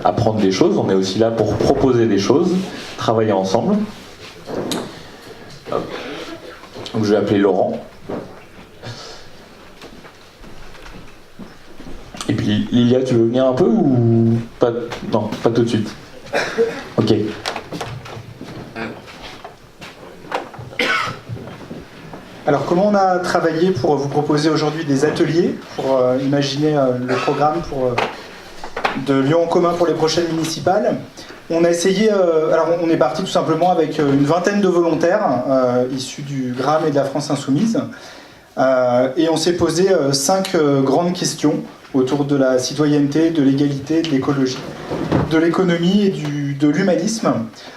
apprendre des choses, on est aussi là pour proposer des choses, travailler ensemble. Donc je vais appeler Laurent. Et puis Lilia, tu veux venir un peu ou pas? Non, pas tout de suite. Ok. Alors comment on a travaillé pour vous proposer aujourd'hui des ateliers pour imaginer le programme de Lyon en commun pour les prochaines municipales? On a essayé, alors on est parti tout simplement avec une vingtaine de volontaires issus du GRAM et de la France Insoumise, et on s'est posé 5 grandes questions autour de la citoyenneté, de l'égalité, de l'écologie, de l'économie et de l'humanisme.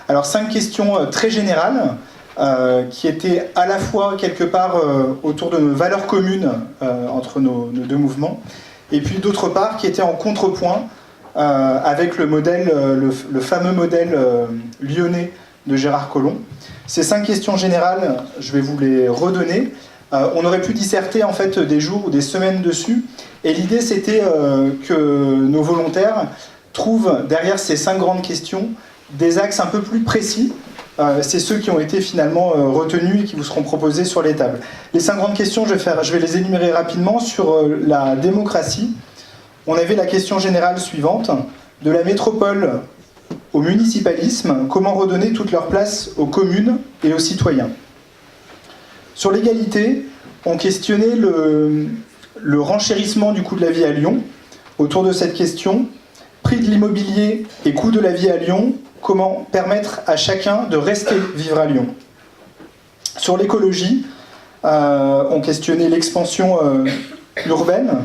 Alors 5 questions très générales qui étaient à la fois quelque part autour de nos valeurs communes entre nos deux mouvements, et puis d'autre part qui étaient en contrepoint avec le fameux modèle lyonnais de Gérard Collomb. Ces 5 questions générales, je vais vous les redonner. On aurait pu disserter en fait des jours ou des semaines dessus, et l'idée c'était que nos volontaires trouvent derrière ces 5 grandes questions des axes un peu plus précis. C'est ceux qui ont été finalement retenus et qui vous seront proposés sur les tables. Les 5 grandes questions, je vais les énumérer rapidement. Sur la démocratie, on avait la question générale suivante: de la métropole au municipalisme, comment redonner toute leur place aux communes et aux citoyens? Sur l'égalité, on questionnait le renchérissement du coût de la vie à Lyon. Autour de cette question, prix de l'immobilier et coût de la vie à Lyon, comment permettre à chacun de rester vivre à Lyon? Sur l'écologie, on questionnait l'expansion urbaine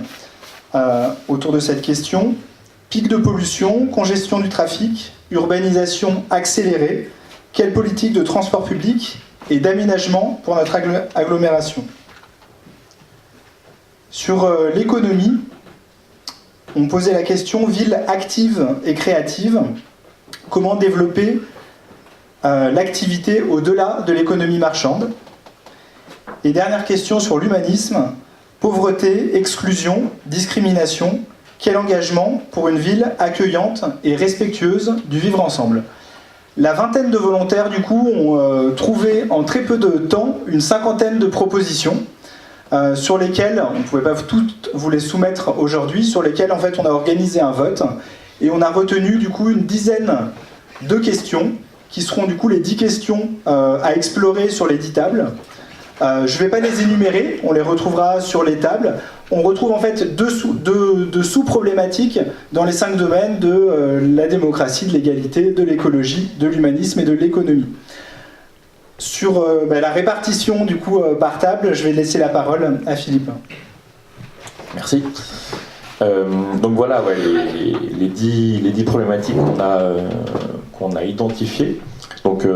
autour de cette question. Pic de pollution, congestion du trafic, urbanisation accélérée, quelle politique de transport public et d'aménagement pour notre agglomération? Sur l'économie, on posait la question ville active et créative. Comment développer l'activité au-delà de l'économie marchande? Et dernière question sur l'humanisme, pauvreté, exclusion, discrimination, quel engagement pour une ville accueillante et respectueuse du vivre ensemble? La vingtaine de volontaires du coup ont trouvé en très peu de temps une 50aine de propositions sur lesquelles, on ne pouvait pas toutes vous les soumettre aujourd'hui, sur lesquelles en fait on a organisé un vote. Et on a retenu du coup une dizaine de questions, qui seront du coup les 10 questions à explorer sur les 10 tables. Je ne vais pas les énumérer, on les retrouvera sur les tables. On retrouve en fait deux sous-problématiques dans les 5 domaines de la démocratie, de l'égalité, de l'écologie, de l'humanisme et de l'économie. Sur la répartition du coup par table, je vais laisser la parole à Philippe. Merci. Donc voilà, ouais, les 10 problématiques qu'on a identifiées. Donc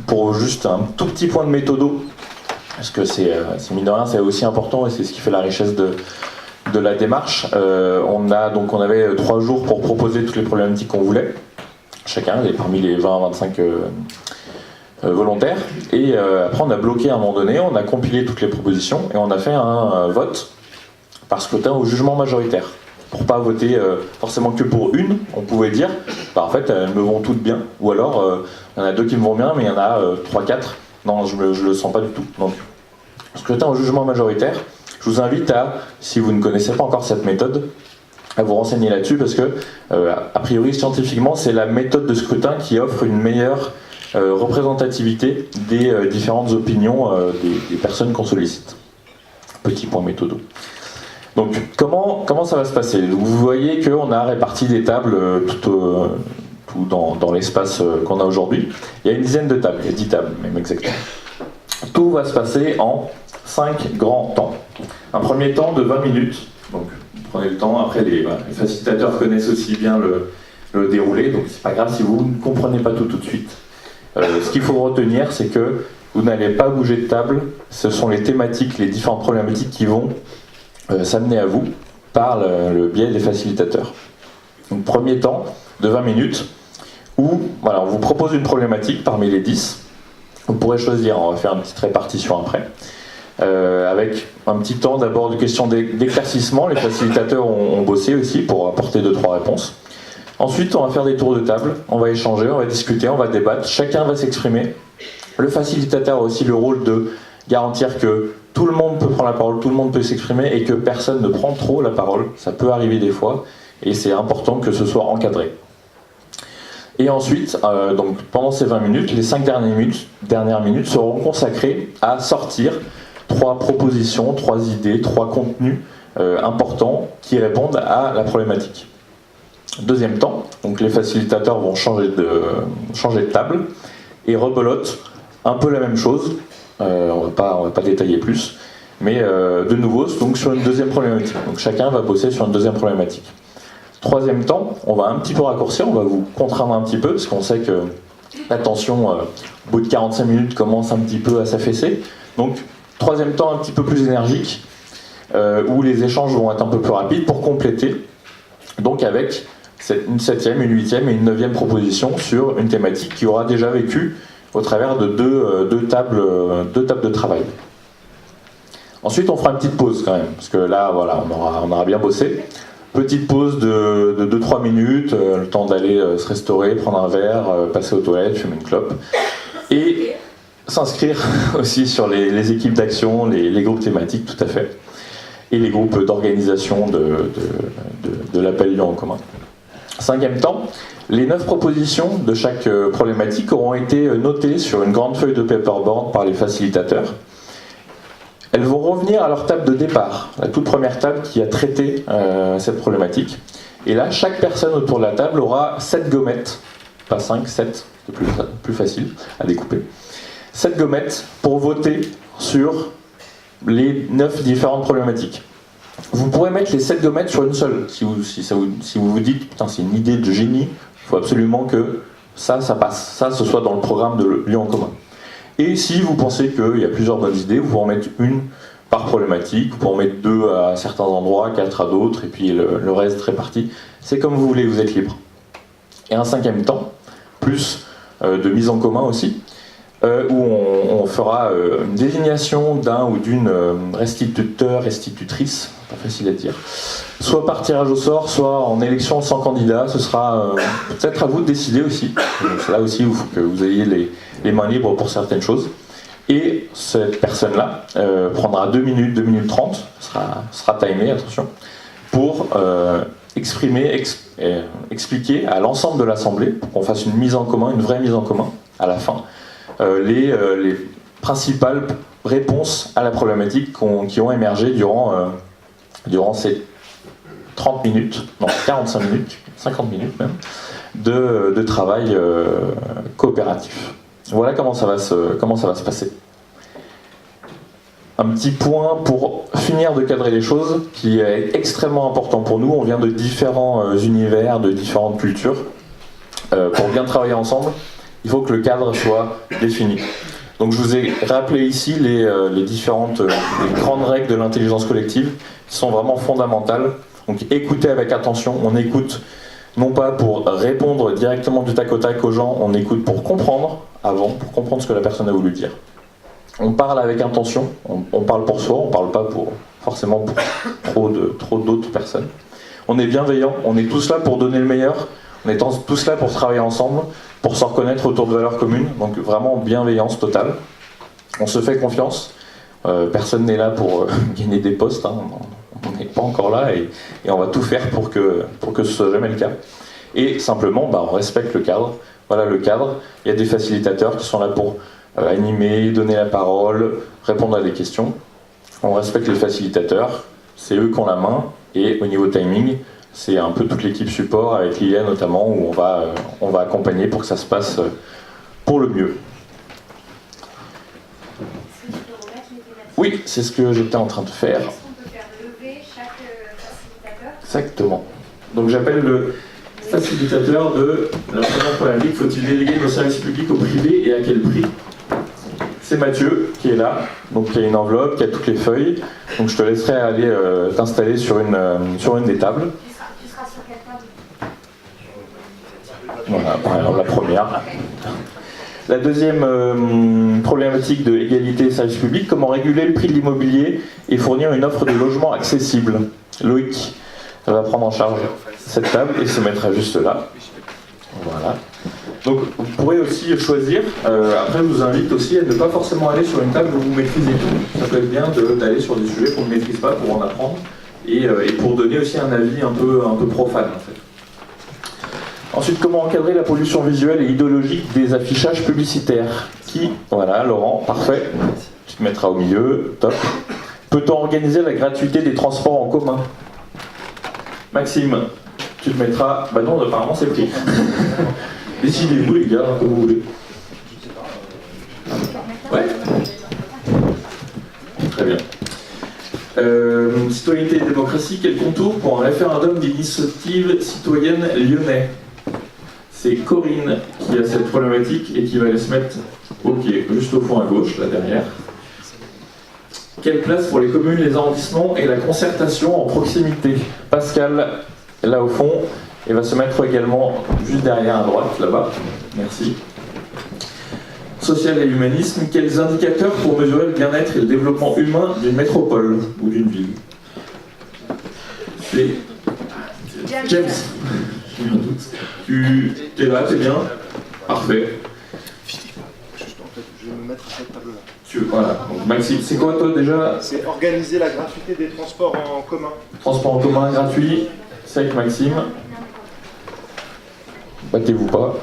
pour juste un tout petit point de méthodo, parce que c'est mine de rien, c'est aussi important et c'est ce qui fait la richesse de la démarche. On avait 3 jours pour proposer toutes les problématiques qu'on voulait, chacun, parmi les 20 à 25 volontaires. Et après on a bloqué à un moment donné, on a compilé toutes les propositions et on a fait un vote par scrutin au jugement majoritaire. Pour pas voter forcément que pour une, on pouvait dire, en fait elles me vont toutes bien, ou alors il y en a 2 qui me vont bien, mais il y en a 3-4, non je le sens pas du tout. Donc scrutin au jugement majoritaire, je vous invite à, si vous ne connaissez pas encore cette méthode, à vous renseigner là-dessus, parce que a priori scientifiquement c'est la méthode de scrutin qui offre une meilleure représentativité des différentes opinions des personnes qu'on sollicite. Petit point méthodo. Donc comment ça va se passer? Vous voyez qu'on a réparti des tables tout dans l'espace qu'on a aujourd'hui. Il y a une dizaine de tables, il y a 10 tables même exactement. Tout va se passer en 5 grands temps. Un premier temps de 20 minutes, donc prenez le temps, après les facilitateurs connaissent aussi bien le déroulé, donc c'est pas grave si vous ne comprenez pas tout de suite. Ce qu'il faut retenir, c'est que vous n'allez pas bouger de table, ce sont les thématiques, les différentes problématiques qui vont s'amener à vous par le biais des facilitateurs. Donc premier temps de 20 minutes où on vous propose une problématique parmi les 10. Vous pourrez choisir, on va faire une petite répartition après. Avec un petit temps d'abord de questions d'éclaircissement, les facilitateurs ont bossé aussi pour apporter 2-3 réponses. Ensuite, on va faire des tours de table, on va échanger, on va discuter, on va débattre, chacun va s'exprimer. Le facilitateur a aussi le rôle de garantir que tout le monde peut prendre la parole, tout le monde peut s'exprimer et que personne ne prend trop la parole. Ça peut arriver des fois et c'est important que ce soit encadré. Et ensuite, donc pendant ces 20 minutes, les 5 dernières minutes seront consacrées à sortir 3 propositions, 3 idées, 3 contenus importants qui répondent à la problématique. Deuxième temps, donc les facilitateurs vont changer de table et rebelote un peu la même chose. On va pas détailler plus, mais de nouveau donc sur une deuxième problématique. Donc chacun va bosser sur une deuxième problématique. Troisième temps, on va un petit peu raccourcir, on va vous contraindre un petit peu, parce qu'on sait que la tension, au bout de 45 minutes, commence un petit peu à s'affaisser. Donc troisième temps un petit peu plus énergique, où les échanges vont être un peu plus rapides pour compléter, donc avec une 7e, une 8e et une 9e proposition sur une thématique qui aura déjà vécu au travers de deux tables de travail. Ensuite, on fera une petite pause quand même, parce que là, voilà, on aura bien bossé. Petite pause de 2-3 minutes, le temps d'aller se restaurer, prendre un verre, passer aux toilettes, fumer une clope. Et s'inscrire aussi sur les équipes d'action, les groupes thématiques, tout à fait. Et les groupes d'organisation de l'appel Lyon en commun. 5e temps, les 9 propositions de chaque problématique auront été notées sur une grande feuille de paperboard par les facilitateurs. Elles vont revenir à leur table de départ, la toute première table qui a traité cette problématique. Et là, chaque personne autour de la table aura 7 gommettes, pas 5, 7, c'est plus facile à découper. 7 gommettes pour voter sur les 9 différentes problématiques. Vous pourrez mettre les 7 gommettes sur une seule. Si vous vous dites, putain, c'est une idée de génie, il faut absolument que ça passe. Ça, ce soit dans le programme de Lyon en commun. Et si vous pensez qu'il y a plusieurs bonnes idées, vous pouvez en mettre une par problématique, vous pouvez en mettre 2 à certains endroits, 4 à d'autres, et puis le reste réparti. C'est comme vous voulez, vous êtes libre. Et un 5e temps, plus de mise en commun aussi, où on fera une désignation d'un ou d'une restituteur, restitutrice, pas facile à dire, soit par tirage au sort, soit en élection sans candidat. Ce sera peut-être à vous de décider aussi. C'est là aussi où il faut que vous ayez les mains libres pour certaines choses. Et cette personne-là prendra 2 minutes, 2 minutes 30, sera timée, attention, pour expliquer à l'ensemble de l'Assemblée, pour qu'on fasse une mise en commun, une vraie mise en commun, à la fin, les principales réponses à la problématique qui ont émergé durant ces 30 minutes, non 45 minutes, 50 minutes même, de travail coopératif. Voilà comment ça va se passer. Un petit point pour finir de cadrer les choses, qui est extrêmement important pour nous. On vient de différents univers, de différentes cultures. Pour bien travailler ensemble, il faut que le cadre soit défini. Donc je vous ai rappelé ici les grandes règles de l'intelligence collective qui sont vraiment fondamentales. Donc écoutez avec attention, on écoute non pas pour répondre directement du tac au tac aux gens, on écoute pour comprendre avant, pour comprendre ce que la personne a voulu dire. On parle avec intention, on parle pour soi, on parle pas forcément pour trop d'autres personnes. On est bienveillant, on est tous là pour donner le meilleur, on est tous là pour travailler ensemble, pour se reconnaître autour de valeurs communes, donc vraiment bienveillance totale. On se fait confiance, personne n'est là pour gagner des postes, hein. On n'est pas encore là et on va tout faire pour que ce soit jamais le cas. Et simplement, on respecte le cadre. Voilà le cadre, il y a des facilitateurs qui sont là pour animer, donner la parole, répondre à des questions. On respecte les facilitateurs, c'est eux qui ont la main, et au niveau timing, c'est un peu toute l'équipe support, avec l'IA notamment, où on va accompagner pour que ça se passe pour le mieux. Oui, c'est ce que j'étais en train de faire. Est-ce qu'on peut faire lever chaque facilitateur ? Exactement. Donc j'appelle le facilitateur de la première problématique, faut-il déléguer nos services publics au privé et à quel prix ? C'est Mathieu qui est là, donc il y a une enveloppe, qui a toutes les feuilles, donc je te laisserai aller t'installer sur une des tables. Tu seras sur quelle table ? Voilà, par exemple la première. La deuxième problématique de égalité et services publics, comment réguler le prix de l'immobilier et fournir une offre de logement accessible. Loïc va prendre en charge cette table et se mettra juste là. Voilà. Donc vous pourrez aussi choisir, après je vous invite aussi à ne pas forcément aller sur une table où vous maîtrisez tout. Ça peut être bien d'aller sur des sujets qu'on ne maîtrise pas pour en apprendre et pour donner aussi un avis un peu profane en fait. Ensuite, comment encadrer la pollution visuelle et idéologique des affichages publicitaires? Voilà, Laurent, parfait. Tu te mettras au milieu, top. Peut-on organiser la gratuité des transports en commun? Maxime, tu te mettras... Bah non, apparemment c'est pris. Décidez-vous les gars, comme vous voulez. Ouais. Très bien. Citoyenneté et démocratie, quel contour pour un référendum d'initiative citoyenne lyonnais? C'est Corinne qui a cette problématique et qui va aller se mettre juste au fond à gauche, là derrière. Quelle place pour les communes, les arrondissements et la concertation en proximité? Pascal, là au fond, et va se mettre également juste derrière à droite, là-bas. Merci. Social et humanisme, quels indicateurs pour mesurer le bien-être et le développement humain d'une métropole ou d'une ville? C'est James. J'ai eu un doute. Tu es là, t'es bien? Parfait. Je vais me mettre à cette table-là. Voilà. Donc, Maxime, c'est quoi toi déjà? C'est organiser la gratuité des transports en commun. Transport en commun gratuit, c'est avec Maxime. Battez-vous pas.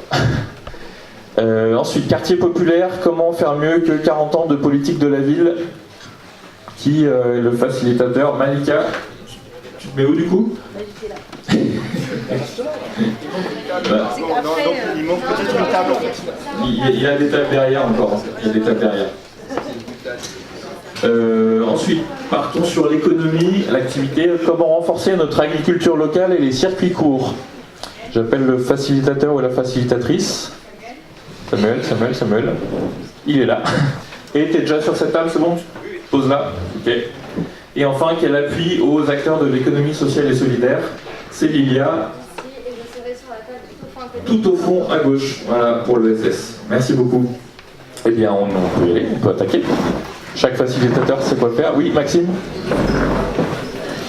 Ensuite, quartier populaire, comment faire mieux que 40 ans de politique de la ville? Qui est le facilitateur? Malika, tu te mets où du coup? Il manque peut-être une table en fait. Il y a des tables derrière encore. Il y a des tables derrière. Ensuite, partons sur l'économie, l'activité. Comment renforcer notre agriculture locale et les circuits courts? J'appelle le facilitateur ou la facilitatrice. Samuel. Il est là. Et t'es déjà sur cette table, c'est bon? Pose là. Ok. Et enfin, quel appui aux acteurs de l'économie sociale et solidaire? C'est Lilia. Et je serai sur la table Tout au fond à gauche. Voilà pour le SS. Merci beaucoup. Eh bien, on peut y aller, on peut attaquer. Chaque facilitateur sait quoi faire. Oui, Maxime?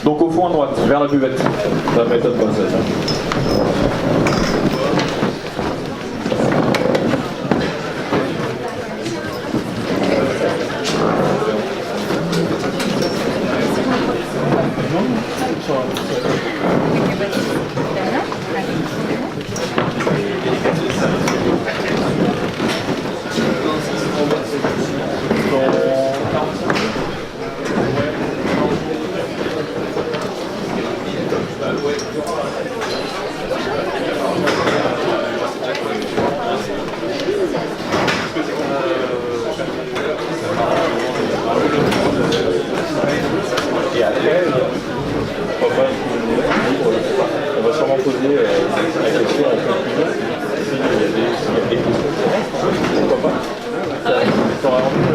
Donc au fond à droite, vers la buvette. Ça m'étonne pas ça. Et après, on va sûrement poser la question en conclusion. S'il y a des questions, pourquoi pas? T'auras envie de...